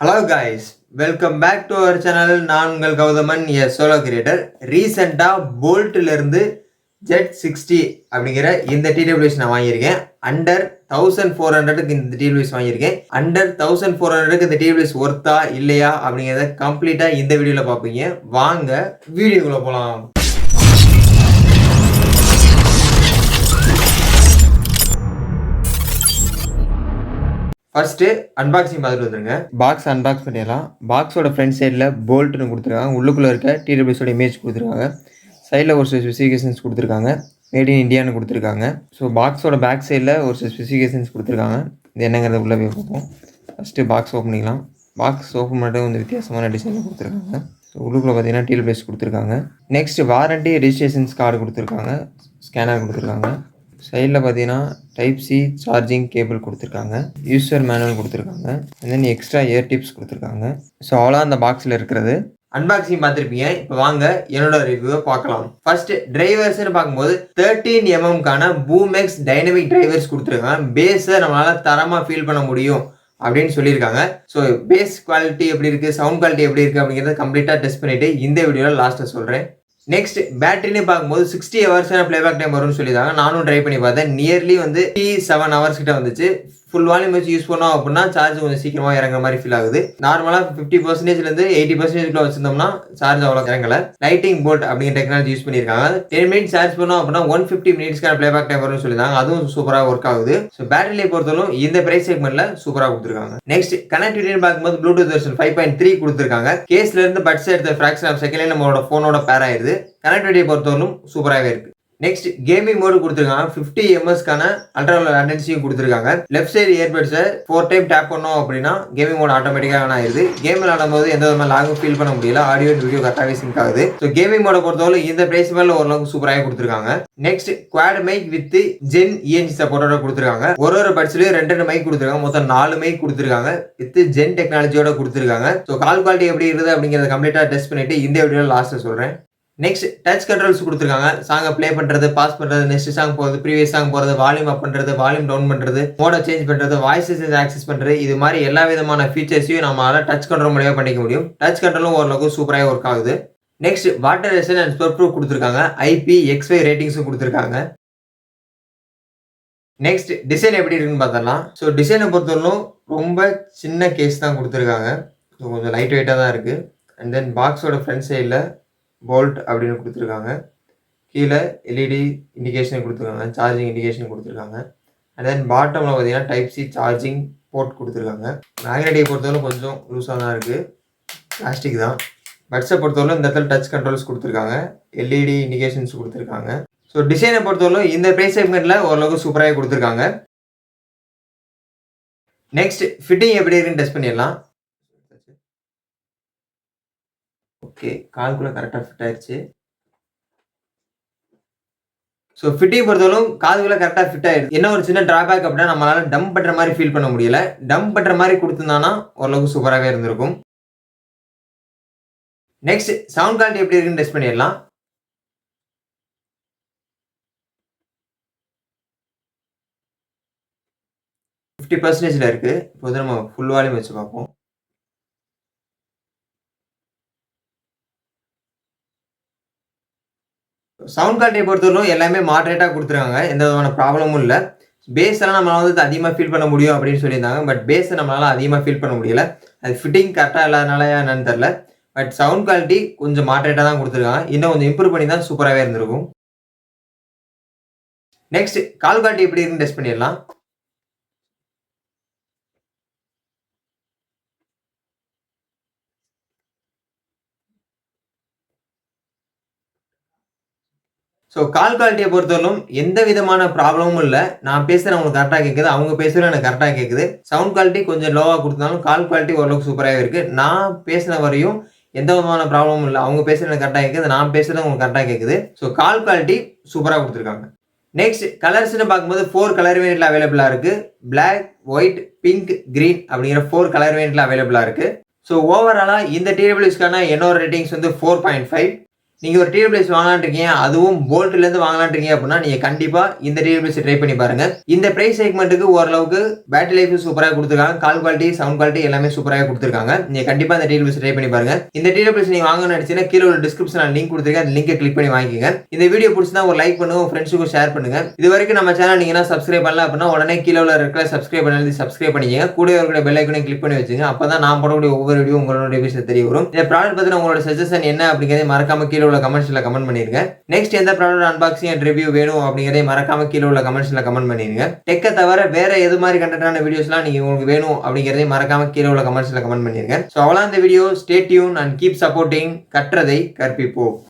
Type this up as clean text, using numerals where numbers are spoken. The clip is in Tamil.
Hello guys, welcome back to our channel. நான் உங்கள் கௌதமன், எ சோலோ கிரியேட்டர். ரீசெண்டாக போல்ட்டிலிருந்து ஜெட் 60 அப்படிங்கிற இந்த டிடபிள்யூஎஸ் நான் வாங்கியிருக்கேன். அண்டர் 1400க்கு இந்த டிடபிள்யூஎஸ் வாங்கியிருக்கேன். அண்டர் 1400க்கு இந்த டிடபிள்யூஎஸ் ஒர்த்தா இல்லையா அப்படிங்கிறத கம்ப்ளீட்டாக இந்த வீடியோவில் பார்ப்பீங்க. வாங்க வீடியோக்குள்ளே போகலாம். ஃபர்ஸ்ட்டு அன்பாக்சிங் பார்த்துட்டு வந்துருங்க. பாக்ஸ் அன்பாக்ஸ் பண்ணிடலாம். பாக்ஸோட ஃப்ரண்ட் சைடில் போல்ட்னு கொடுத்துருக்காங்க. உள்ளுக்குள்ளே இருக்க டிடபிள்யூஸோட இமேஜ் கொடுத்துருக்காங்க. சைடில் ஒரு சில ஸ்பெசிஃபிகேஷன்ஸ் கொடுத்துருக்காங்க. மேட் இன் இந்தியான்னு கொடுத்துருக்காங்க. ஸோ பாக்ஸோட பேக் சைடில் ஒரு சில ஸ்பெசிஃபிகேஷன்ஸ் கொடுத்துருக்காங்க. இது என்னங்கிறத உள்ளே போய் பார்ப்போம். ஃபஸ்ட்டு பாக்ஸ் ஓப்பன் பண்ணிக்கலாம். பாக்ஸ் ஓப்பன் பண்ணிட்டு கொஞ்சம் வித்தியாசமான டிசைனில் கொடுத்துருக்காங்க. ஸோ உள்ளுக்குள்ளே பார்த்தீங்கன்னா டிடபிள்யூஎஸ் கொடுத்துருக்காங்க. நெக்ஸ்ட் வாரண்ட்டி ரெஜிஸ்ட்ரேஷன்ஸ் கார்டு கொடுத்துருக்காங்க. ஸ்கேனர் கொடுத்துருக்காங்க. சைடில் பார்த்தீங்கன்னா டைப் சி சார்ஜிங் கேபிள் கொடுத்துருக்காங்க. யூசர் மேனுவல் கொடுத்துருக்காங்க. And then extra year tips கொடுத்துருக்காங்க. ஸோ அவ்வளோ அந்த பாக்ஸில் இருக்கிறது. அன்பாக்சிங் பார்த்துருப்பீங்க. இப்போ வாங்க என்னோட ரிவ்யூவை பார்க்கலாம். ஃபர்ஸ்ட் டிரைவர்ஸ்னு பார்க்கும்போது 13mm பூமெக்ஸ் டைனமிக் டிரைவர்ஸ் கொடுத்துருக்காங்க. பேஸை நம்மளால் தரமாக ஃபீல் பண்ண முடியும் அப்படின்னு சொல்லியிருக்காங்க. ஸோ பேஸ் குவாலிட்டி எப்படி இருக்குது, சவுண்ட் குவாலிட்டி எப்படி இருக்குது அப்படிங்கிறத கம்ப்ளீட்டாக டெஸ்ட் பண்ணிவிட்டு இந்த வீடியோவில் லாஸ்ட்டில் சொல்கிறேன். நெக்ஸ்ட் பேட்டரின்னு பார்க்கும்போது 60 ஹவர்ஸான பிளேபேக் டைம் வரும்னு சொல்லியிருக்காங்க. நானும் ட்ரை பண்ணி பார்த்தேன். நியர்லி 7 ஹவர்ஸ் கிட்ட வந்துச்சு. ஃபுல் வால்யூம் வச்சு யூஸ் பண்ணோம் அப்படின்னா சார்ஜ் கொஞ்சம் சீக்கிரமாக இறங்குற மாதிரி ஃபீல் ஆகுது. நார்மலாக 50%லேருந்து 80% வச்சிருந்தோம்னா சார்ஜ் அவ்வளோ இறங்கல. லைட்டிங் போல்ட் அப்படிங்கிற டெக்னாலஜி யூஸ் பண்ணியிருக்காங்க. 10 மினிட்ஸ் சார்ஜ் பண்ணோம் அப்படின்னா 150 மினிட்ஸ்க்கான பிளேபேக் டைம் வரும்னு சொல்லியிருக்காங்க. அதுவும் சூப்பராக ஒர்க் ஆகுது. ஸோ பேட்டரியை பொறுத்தவரைக்கும் இந்த பிரைஸ் செக்மெண்ட்ல சூப்பராக கொடுத்துருக்காங்க. நெக்ஸ்ட் கனெக்டிவிட்டின்னு பார்க்கும்போது ப்ளூடூத் வெர்ஷன் 5.3 கொடுத்துருக்காங்க. கேஸ்ல இருந்து பட்ஸ் எடுத்த ஃபிராக்ஷன் ஆஃப் செகண்ட்ல நம்மளோட ஃபோனோட பேர் ஆயிருது. கனெக்டிவிட்டியை பொறுத்தவரைக்கும் சூப்பராகவே இருக்கு. நெக்ஸ்ட் கேமிங் மோடு கொடுத்துருக்காங்க. 50 mAh அல்ட்ரா லேட்டன்சியும் கொடுத்துருக்காங்க. லெஃப்ட் சைடு இயர்பட்ஸை 4 டைம் டேப் பண்ணோம் அப்படின்னா கேமிங் மோட் ஆட்டோமேட்டிக்காக ஆன் ஆயிருது. கேம் விளாடும்போது எந்த விதமாக லாகும் ஃபீல் பண்ண முடியல. ஆடியோ வீடியோ கரெக்டாகவே சிங்க் ஆகுது. ஸோ கேமிங் மோட பொறுத்தவரை இந்த பிரைஸ் மேல ஓரளவுக்கு சூப்பராக கொடுத்துருக்காங்க. Next quad mic with gen E N G சப்போர்ட்டோட கொடுத்துருக்காங்க. ஒரு பட்ஸ்லயும் 2 மைக் கொடுத்துருக்காங்க. மொத்தம் 4 மைக் கொடுத்துருக்காங்க. வித் ஜென் டெக்னாலஜியோட கொடுத்துருக்காங்க. ஸோ கால் குவாலிட்டி எப்படி இருக்குது அப்படிங்கிறத கம்ப்ளீட்டாக டெஸ்ட் பண்ணிட்டு இந்த வீடியோவில் லாஸ்ட்டில் சொல்கிறேன். நெக்ஸ்ட் டச் கண்ட்ரோல்ஸ் கொடுத்துருக்காங்க. சாங்கை ப்ளே பண்ணுறது, பாஸ் பண்ணுறது, நெக்ஸ்ட் சாங் போகிறது, ப்ரீவியஸ் சாங் போகிறது, வால்யூம் அப் பண்ணுறது, வால்யூம் டவுன் பண்ணுறது, மோட சேஞ்ச் பண்ணுறது, வாய்ஸஸ் ஆக்சஸ் பண்ணுறது, இது மாதிரி எல்லா விதமான ஃபீச்சர்ஸையும் நம்மளால் டச் கண்ட்ரோல் மூலியமாக பண்ணிக்க முடியும். டச் கண்ட்ரோலும் ஓரளவுக்கு சூப்பராக ஒர்க் ஆகுது. Next water resistant and sweat proof கொடுத்துருக்காங்க. IPX5 ரேட்டிங்ஸும் கொடுத்துருக்காங்க. நெக்ஸ்ட் டிசைன் எப்படி இருக்குன்னு பார்த்தலாம். ஸோ டிசைனை பொறுத்தவரைக்கும் ரொம்ப சின்ன கேஸ் தான் கொடுத்துருக்காங்க. ஸோ கொஞ்சம் லைட் வெயிட்டாக தான் இருக்குது. அண்ட் தென் பாக்ஸோட ஃப்ரண்ட் சைடில் போல்ட் அப்படின்னு கொடுத்துருக்காங்க. கீழே எல்இடி இண்டிகேஷன் கொடுத்துருக்காங்க. சார்ஜிங் இண்டிகேஷன் கொடுத்துருக்காங்க. அண்ட் தென் பாட்டமில் பார்த்தீங்கன்னா டைப் சி சார்ஜிங் போர்ட் கொடுத்துருக்காங்க. மேக்னெட்டிக் பொறுத்தவரை கொஞ்சம் லூஸாக தான் இருக்குது. பிளாஸ்டிக் தான். பட்ஸை பொறுத்தவரை இந்த இடத்துல டச் கண்ட்ரோல்ஸ் கொடுத்துருக்காங்க. எல்இடி இண்டிகேஷன்ஸ் கொடுத்துருக்காங்க. ஸோ டிசைனை பொறுத்தவரை இந்த ப்ரைஸ் செக்மெண்ட்டில் ஓரளவுக்கு சூப்பராக கொடுத்துருக்காங்க. நெக்ஸ்ட் ஃபிட்டிங் எப்படி இருக்குன்னு டெஸ்ட் பண்ணிடலாம். ஓகே, கால்குள்ளே கரெக்டாக ஃபிட் ஆயிடுச்சு. ஸோ ஃபிட்டிங் பொறுத்தவரைக்கும் காதுக்குள்ளே கரெக்டாக ஃபிட் ஆயிடுச்சு. என்ன ஒரு சின்ன டிராபேக் அப்படின்னா நம்மளால டம்ப் பண்ணுற மாதிரி ஃபீல் பண்ண முடியல. டம்ப் பண்ணுற மாதிரி கொடுத்துருந்தானா ஓரளவுக்கு சூப்பராகவே இருந்திருக்கும். நெக்ஸ்ட் சவுண்ட் குவாலிட்டி எப்படி இருக்குன்னு டெஸ்ட் பண்ணிடலாம். ஃபிஃப்டி 50% இருக்கு. இப்போ நம்ம ஃபுல் வால்யூம் வச்சு பார்ப்போம். சவுண்ட் குவாலிட்டியை பொறுத்தவரைக்கும் எல்லாமே மாடரேட்டாக கொடுத்துருக்காங்க. எந்த விதமான ப்ராப்ளமும் இல்லை. பேஸ் எல்லாம் நம்மளால அதிகமாக ஃபீல் பண்ண முடியும் அப்படின்னு சொல்லியிருந்தாங்க. பட் பேஸை நம்மளால அதிகமாக ஃபீல் பண்ண முடியல. அது ஃபிட்டிங் கரெக்டாக இல்லாதனால என்னன்னு தெரில. பட் சவுண்ட் குவாலிட்டி கொஞ்சம் மாடரேட்டாக தான் கொடுத்துருக்காங்க. இன்னும் கொஞ்சம் இம்ப்ரூவ் பண்ணி தான் சூப்பராகவே இருந்திருக்கும். நெக்ஸ்ட் கால் குவாலிட்டி எப்படி இருக்குன்னு டெஸ்ட் பண்ணிடலாம். ஸோ கால் குவாலிட்டியை பொறுத்தவரைக்கும் எந்த விதமான ப்ராப்ளமும் இல்லை. நான் பேசுகிறேன் உங்களுக்கு கரெக்டாக கேட்குது. அவங்க பேசுகிறது எனக்கு கரெக்டாக கேட்குது. சவுண்ட் குவாலிட்டி கொஞ்சம் லோவாக கொடுத்தாலும் கால் குவாலிட்டி ஓரளவுக்கு சூப்பராகவே இருக்குது. நான் பேசின வரையும் எந்த விதமான ப்ராப்ளமும் இல்லை. அவங்க பேசுகிறது எனக்கு கரெக்டாக கேட்குது. நான் பேசுகிறது உங்களுக்கு கரெக்டாக கேட்குது. ஸோ கால் குவாலிட்டி சூப்பராக கொடுத்துருக்காங்க. நெக்ஸ்ட் கலர்ஸ்னு பார்க்கும்போது 4 கலர் வேரியண்ட்ல அவைலபிளாக இருக்குது. பிளாக், ஒயிட், பிங்க், கிரீன் அப்படிங்கிற 4 கலர் வேரியண்ட்ல அவைலபிளாக இருக்குது. ஸோ ஓவராலாக இந்த டிடபிள்யூஎஸ்க்கான என்னோட ரேட்டிங்ஸ் 4.5. நீங்க ஒரு டிடபிள்யூஎஸ் வாங்கலாம்னு இருக்கீங்க, அதுவும் போல்ட்ல இருந்து வாங்கலாம்னு இருக்கீங்க அப்படின்னா நீங்க கண்டிப்பா இந்த டிடபிள்யூஎஸ் ட்ரை பண்ணி பாருங்க. இந்த பிரைஸ் செக்மெண்ட்டுக்கு ஓரளவுக்கு பேட்டரி லைஃப் சூப்பரா கொடுத்துருக்காங்க. கால் குவாலிட்டி, சவுண்ட் குவாலிட்டி எல்லாமே சூப்பராக கொடுத்துருக்காங்க. நீங்க கண்டிப்பா இந்த டிடபிள்யூஎஸ் ட்ரை பண்ணி பாருங்க. இந்த டிடபிள்யூஎஸ் நீங்க வாங்கணும்னு நினைச்சீங்கன்னா கீழே உள்ள டிஸ்கிரிப்ஷன்ல லிங்க் கொடுத்துருக்கேன். அந்த லிங்கை கிளிக் பண்ணி வாங்கிக்கங்க. இந்த வீடியோ பிடிச்சிருந்தா ஒரு லைக் பண்ணுங்க, உங்க ஃப்ரெண்ட்ஸுக்கும் ஷேர் பண்ணுங்க. இது வரைக்கும் நம்ம சேனல் நீங்க சப்ஸ்கிரைப் பண்ணல அப்படின்னா உடனே கீழே உள்ள இருக்கிற சப்ஸ்கிரைப் பண்ணி சப்ஸ்கிரைப் பண்ணிக்கங்க. கூட இருக்கிற பெல் ஐகானை கிளிக் பண்ணி வச்சுங்க. அப்பதான் நான் போடக்கூடிய ஒவ்வொரு வீடியோ உங்களோட நோட்டிஃபிகேஷன் தெரிய வரும். இந்த ப்ராடக்ட் பத்தின உங்களோட சஜஷன் என்ன அப்படிங்கறதை மறக்காம கீழே உள்ள கமெண்ட்ஸ்ல கமெண்ட் பண்ணிருங்க. நெக்ஸ்ட் எந்த ப்ராடக்ட் அன்பாக்சிங் அண்ட் ரிவ்யூ வேணும் அப்படிங்கறதை மறக்காம கீழே உள்ள கமெண்ட்ஸ்ல கமெண்ட் பண்ணிருங்க. டெக்கை தவிர வேற எது மாதிரி கண்டென்ட்டான வீடியோஸ்லாம் நீங்க உங்களுக்கு வேணும் அப்படிங்கறதை மறக்காம கீழே உள்ள கமெண்ட்ஸ்ல கமெண்ட் பண்ணிருங்க. சோ அவ்வளவுதான் இந்த video. Stay tune and keep supporting. கற்றதை கற்பிப்போம்.